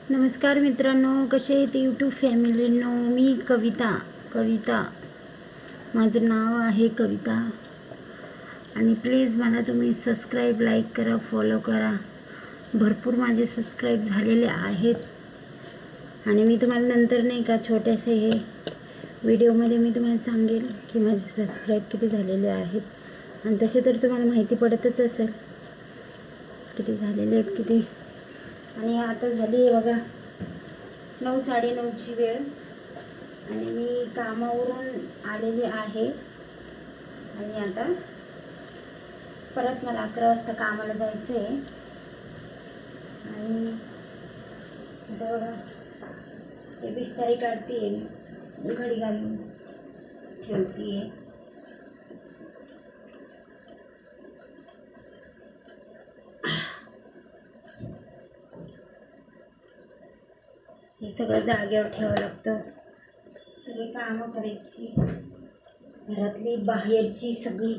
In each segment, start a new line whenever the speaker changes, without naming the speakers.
नमस्कार मित्रांनो, कसे आहेत यूट्यूब फॅमिलीनो. मी कविता माझं नाव आहे कविता. आणि प्लीज मला तुम्ही सबस्क्राईब, लाईक करा, फॉलो करा. भरपूर माझे सबस्क्राईब झालेले आहेत. आणि मी तुम्हाला नंतर नाही का छोट्याशा हे व्हिडिओमध्ये मी तुम्हाला सांगेल की माझे सबस्क्राईब किती झालेले आहेत. आणि तसे तर तुम्हाला माहिती पडतच असेल किती झालेले आहेत किती. आणि आता झाली आहे बघा 9, 9:30ची वेळ. आणि मी कामावरून आलेली आहे. आणि आता परत मला 11 वाजता कामाला जायचं आहे. आणि आता बघा ते बिस्तारी काढते आहे, घडी घालून ठेवते आहे. हे सगळं जागेवर ठेवावं लागतं. सगळी कामं करायची, घरातली बाहेरची सगळी.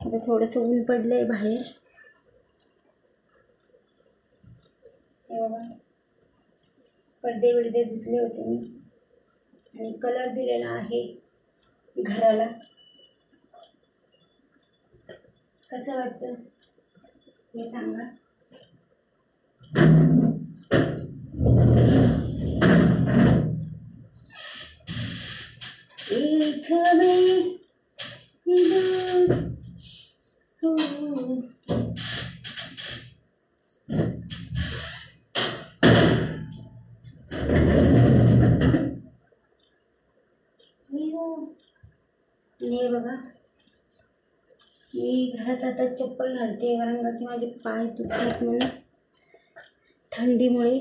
आता थोडंसं ऊन पडलंय बाहेर. हे बघा पडदे बिडदे धुतले होते मी. आणि कलर दिलेला आहे घराला. कसं वाटतं हे सांगा. एक हे बघा मी घरात आता चप्पल घालते, कारण का की माझे पाय दुखतात म्हणून थंडीमुळे.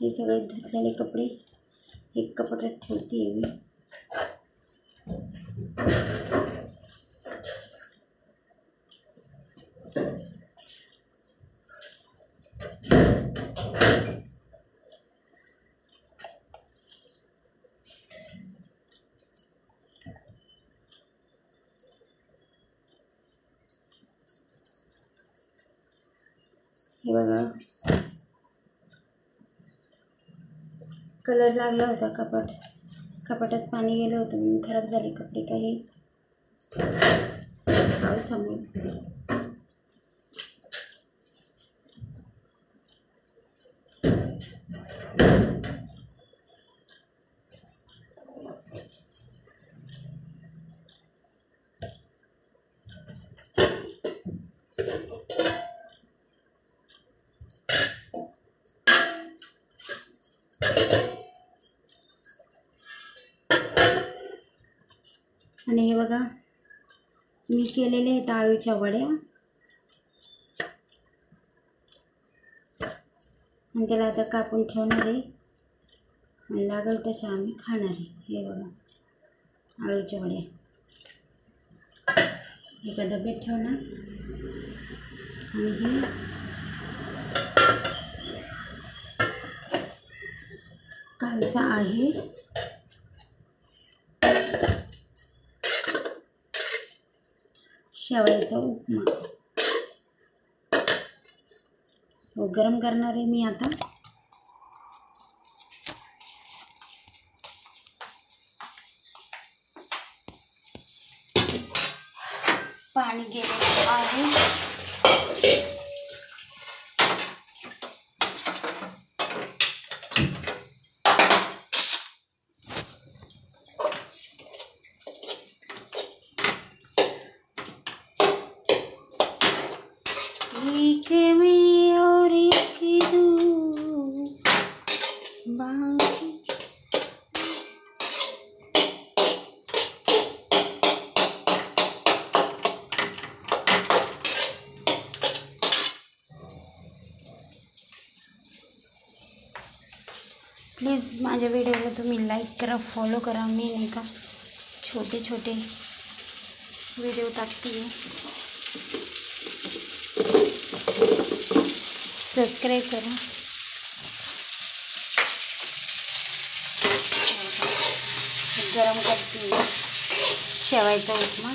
हे सगळे धुतलेले कपडे एक कपाटात ठेवते मी. हे बघा कलर लागला होता कपाटात पाणी गेलं होतं म्हणून खराब झाले कपडे काही पावसामुळे. आणि हे बघा मी केलेले आहेत आळूच्या वड्या. आणि त्याला आता कापून ठेवणार आहे आणि लागेल तशा आम्ही खाणार आहे. हे बघा आळूच्या वड्या एका डब्यात ठेवणार. आणि हे कालचा आहे शेवयाचा उपमा. तो गरम करणार आहे मी आता. पाणी गेलेलं आहे. प्लीज़ माझ्या व्हिडिओला तुम्ही लाईक करा, फॉलो करा. मी नाही का छोटे छोटे व्हिडिओ टाकते. सबस्क्राईब करा. गरम करते शेवायचा उपमा.